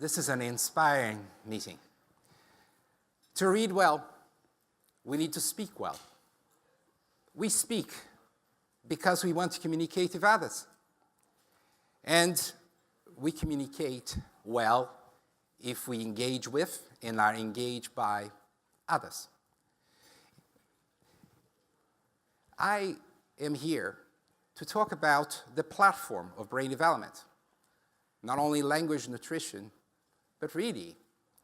this is an inspiring meeting. To read well, we need to speak well. We speak because we want to communicate with others. And we communicate well if we engage with and are engaged by others. I am here to talk about the platform of brain development. Not only language nutrition, but really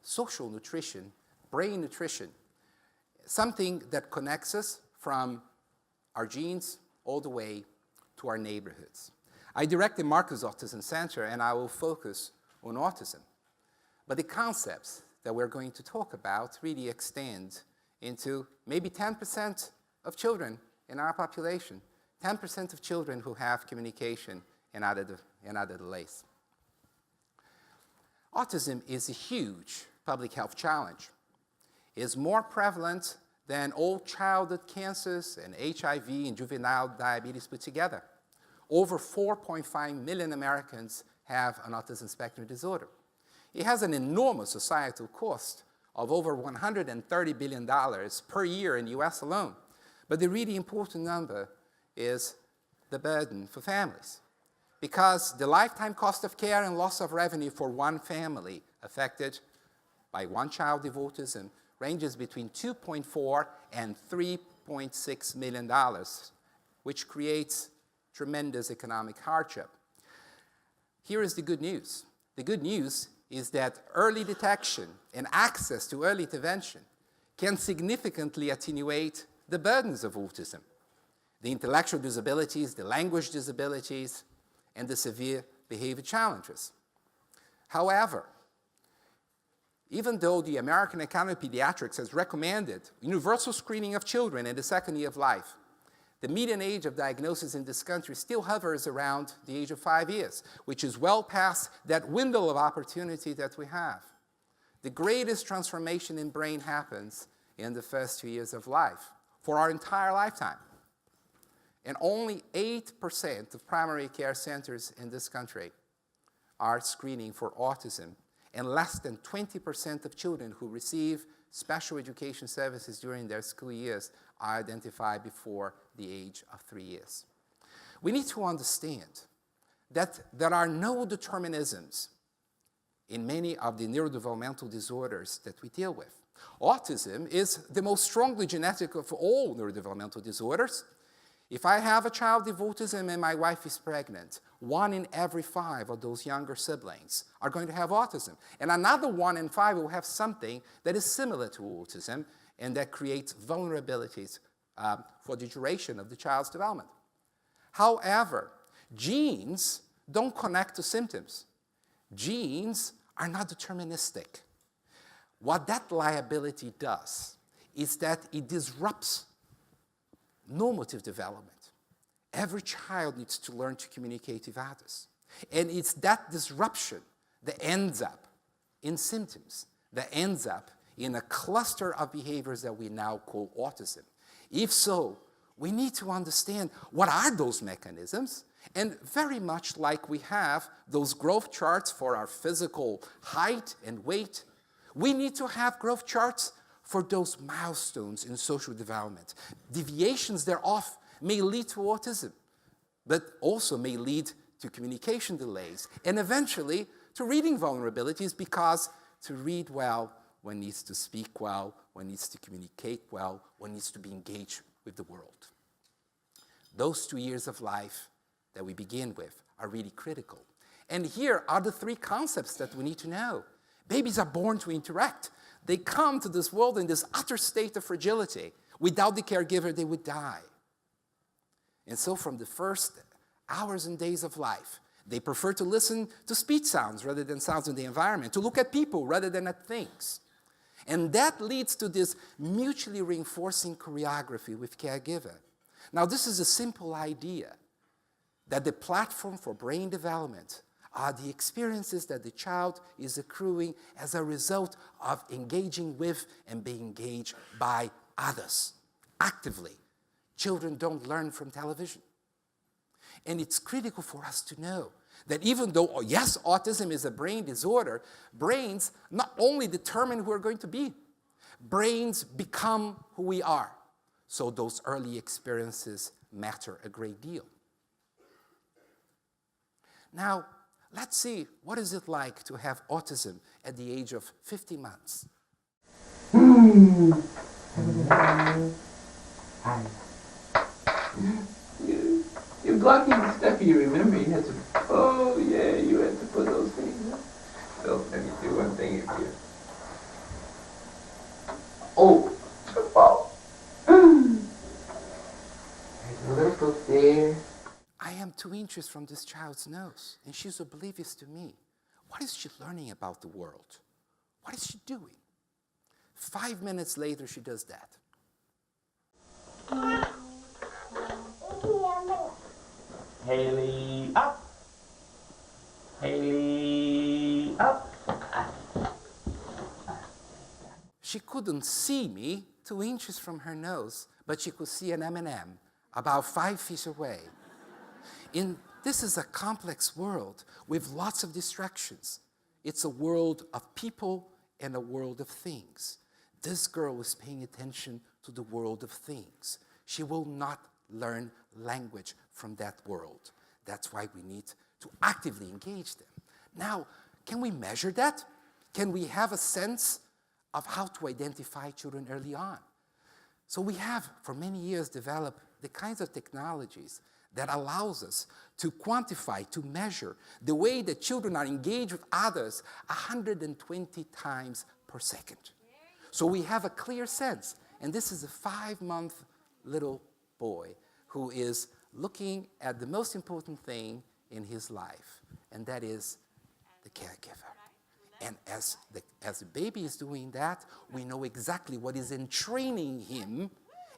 social nutrition, brain nutrition, something that connects us from our genes all the way to our neighborhoods. I direct the Marcus Autism Center, and I will focus on autism. But the concepts that we're going to talk about really extend into maybe 10% of children in our population, 10% of children who have communication and other delays. Autism is a huge public health challenge. It is more prevalent than all childhood cancers and HIV and juvenile diabetes put together. Over 4.5 million Americans have an autism spectrum disorder. It has an enormous societal cost of over $130 billion per year in the US alone. But the really important number is the burden for families, because the lifetime cost of care and loss of revenue for one family affected by one child with autism ranges between $2.4 and $3.6 million, which creates tremendous economic hardship. Here is the good news. The good news is that early detection and access to early intervention can significantly attenuate the burdens of autism, the intellectual disabilities, the language disabilities, and the severe behavior challenges. However, even though the American Academy of Pediatrics has recommended universal screening of children in the second year of life, the median age of diagnosis in this country still hovers around the age of 5 years, which is well past that window of opportunity that we have. The greatest transformation in brain happens in the first 2 years of life for our entire lifetime. And only 8% of primary care centers in this country are screening for autism, and less than 20% of children who receive special education services during their school years are identified before the age of 3 years. We need to understand that there are no determinisms in many of the neurodevelopmental disorders that we deal with. Autism is the most strongly genetic of all neurodevelopmental disorders. If I have a child with autism and my wife is pregnant, 1 in every 5 of those younger siblings are going to have autism. And another 1 in 5 will have something that is similar to autism and that creates vulnerabilities for the duration of the child's development. However, genes don't connect to symptoms. Genes are not deterministic. What that liability does is that it disrupts normative development. Every child needs to learn to communicate with others. And it's that disruption that ends up in symptoms, that ends up in a cluster of behaviors that we now call autism. If so, we need to understand what are those mechanisms, and very much like we have those growth charts for our physical height and weight, we need to have growth charts for those milestones in social development. Deviations thereof may lead to autism, but also may lead to communication delays, and eventually to reading vulnerabilities, because to read well, one needs to speak well, one needs to communicate well, one needs to be engaged with the world. Those 2 years of life that we begin with are really critical. And here are the 3 concepts that we need to know. Babies are born to interact. They come to this world in this utter state of fragility. Without the caregiver, they would die. And so from the first hours and days of life, they prefer to listen to speech sounds rather than sounds in the environment, to look at people rather than at things. And that leads to this mutually reinforcing choreography with caregiver. Now, this is a simple idea, that the platform for brain development are the experiences that the child is accruing as a result of engaging with and being engaged by others actively. Children don't learn from television. And it's critical for us to know That even though, oh, yes, autism is a brain disorder, brains not only determine who we're going to be, brains become who we are. So those early experiences matter a great deal. Now, let's see, what is it like to have autism at the age of 50 months? Hi. You're blocking the stuff you remember. You had to, oh yeah, you had to put those things up. So let me do one thing here. Oh, good ball. There's a little book there. I am 2 inches from this child's nose, and she's oblivious to me. What is she learning about the world? What is she doing? 5 minutes later, she does that. Haley, up. Haley, up. She couldn't see me 2 inches from her nose, but she could see an M&M about 5 feet away. This is a complex world with lots of distractions. It's a world of people and a world of things. This girl is paying attention to the world of things. She will not learn language from that world. That's why we need to actively engage them. Now, can we measure that? Can we have a sense of how to identify children early on? So we have, for many years, developed the kinds of technologies that allows us to quantify, to measure the way that children are engaged with others 120 times per second. So we have a clear sense. And this is a 5-month little boy who is looking at the most important thing in his life, and that is the caregiver. And as the baby is doing that, we know exactly what is entraining him,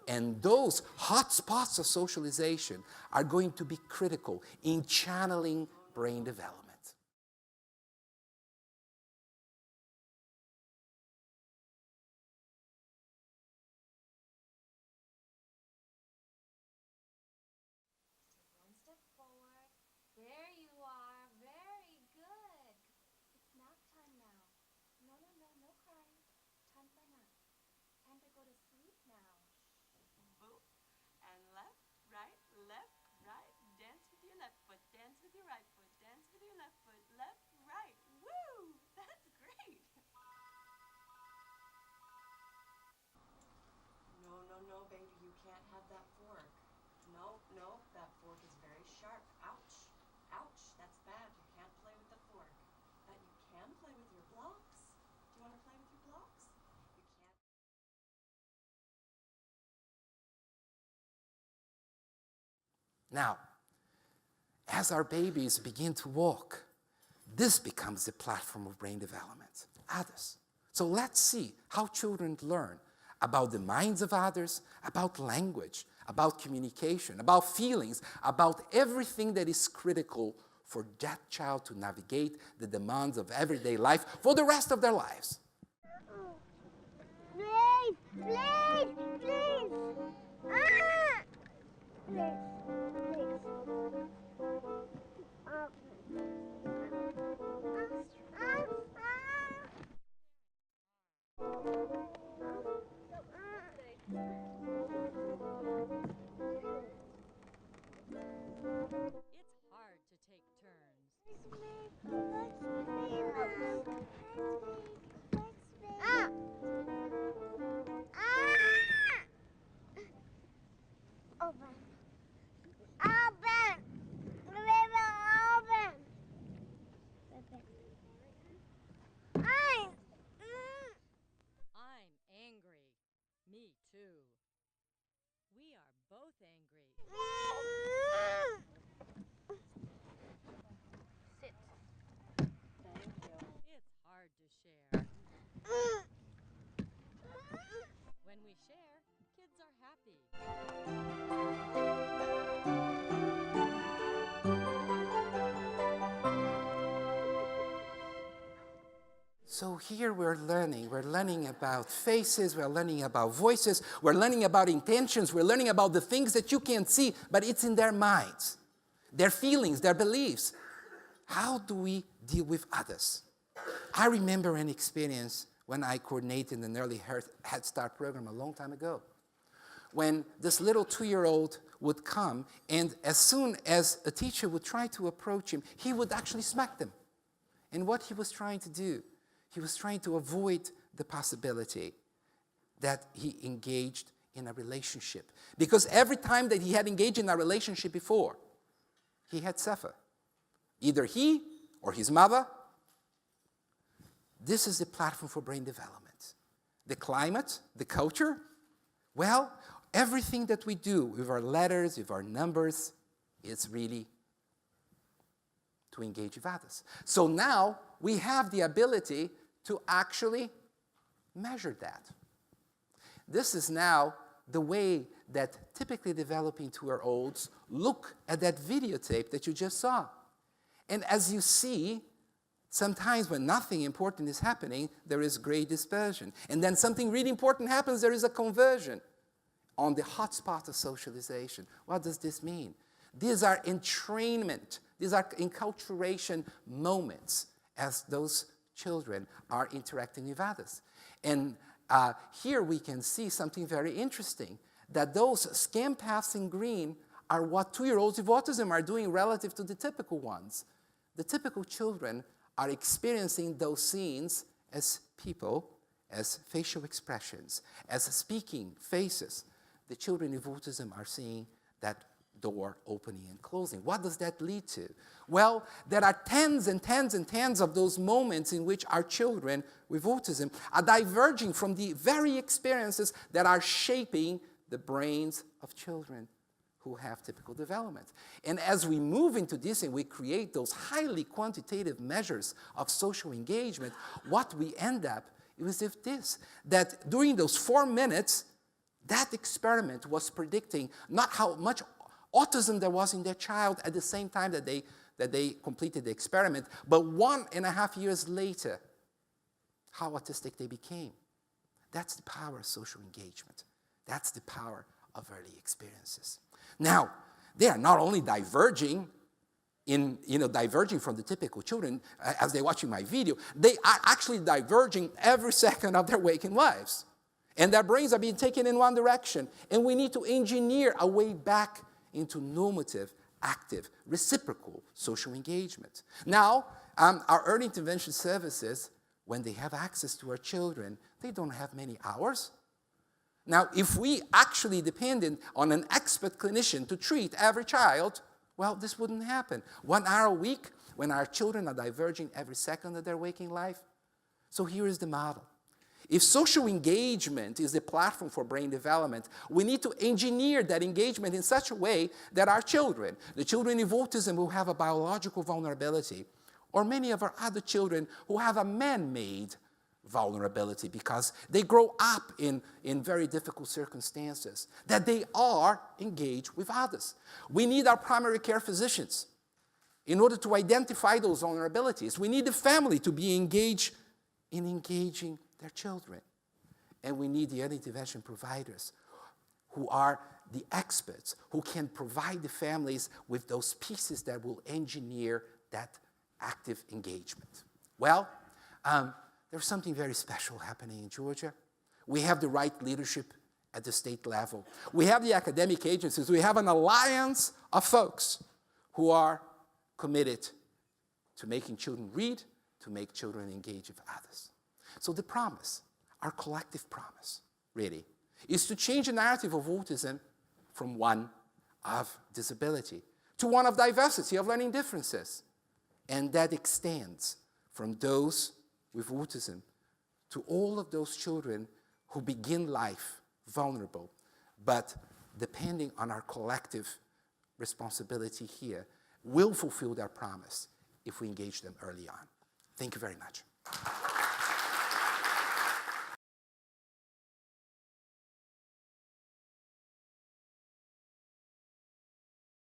and those hot spots of socialization are going to be critical in channeling brain development. One step forward. There you are. Very good. It's nap time now. No crying. Time for nap. Time to go to sleep now. Boop. And left, right, dance with your left foot, dance with your right foot, dance with your left foot, left, right. Woo! That's great! No, baby, you can't have that fork. No, that fork is very sharp. Ouch, that's bad. You can't play with the fork. But you can play with your blocks. Do you want to play with your blocks? You can't. Now, as our babies begin to walk, this becomes the platform of brain development, others. So let's see how children learn about the minds of others, about language, about communication, about feelings, about everything that is critical for that child to navigate the demands of everyday life for the rest of their lives. Please. Please. It's hard to take turns. I'm angry. Me too. We are both angry. Sit. Thank you. It's hard to share. When we share, kids are happy. So here we're learning about faces, we're learning about voices, we're learning about intentions, we're learning about the things that you can't see, but it's in their minds, their feelings, their beliefs. How do we deal with others? I remember an experience when I coordinated an early Head Start program a long time ago, when this little 2-year-old would come, and as soon as a teacher would try to approach him, he would actually smack them. And what he was trying to do, he was trying to avoid the possibility that he engaged in a relationship. Because every time that he had engaged in a relationship before, he had suffered. Either he or his mother. This is the platform for brain development. The climate, the culture, well, everything that we do with our letters, with our numbers, is really to engage with others. So now we have the ability to actually measure that. This is now the way that typically developing 2-year-olds look at that videotape that you just saw. And as you see, sometimes when nothing important is happening, there is great dispersion. And then something really important happens, there is a conversion on the hotspot of socialization. What does this mean? These are entrainment, these are enculturation moments as those children are interacting with others. And here we can see something very interesting, that those scan paths in green are what 2-year-olds with autism are doing relative to the typical ones. The typical children are experiencing those scenes as people, as facial expressions, as speaking faces. The children with autism are seeing that door opening and closing. What does that lead to? Well, there are tens and tens and tens of those moments in which our children with autism are diverging from the very experiences that are shaping the brains of children who have typical development. And as we move into this and we create those highly quantitative measures of social engagement, what we end up is with this, that during those 4 minutes, that experiment was predicting not how much autism there was in their child at the same time that they completed the experiment, but 1.5 years later, how autistic they became. That's the power of social engagement. That's the power of early experiences. Now, they are not only diverging from the typical children as they're watching my video, they are actually diverging every second of their waking lives. And their brains are being taken in one direction. And we need to engineer a way back into normative, active, reciprocal social engagement. Now, our early intervention services, when they have access to our children, they don't have many hours. Now, if we actually depended on an expert clinician to treat every child, well, this wouldn't happen. 1 hour a week when our children are diverging every second of their waking life. So here is the model. If social engagement is the platform for brain development, we need to engineer that engagement in such a way that our children, the children with autism who have a biological vulnerability, or many of our other children who have a man-made vulnerability because they grow up in very difficult circumstances, that they are engaged with others. We need our primary care physicians in order to identify those vulnerabilities. We need the family to be engaged in engaging their children. And we need the early intervention providers who are the experts, who can provide the families with those pieces that will engineer that active engagement. Well, there's something very special happening in Georgia. We have the right leadership at the state level. We have the academic agencies. We have an alliance of folks who are committed to making children read, to make children engage with others. So the promise, our collective promise, really, is to change the narrative of autism from one of disability to one of diversity, of learning differences. And that extends from those with autism to all of those children who begin life vulnerable, but depending on our collective responsibility here, will fulfill their promise if we engage them early on. Thank you very much.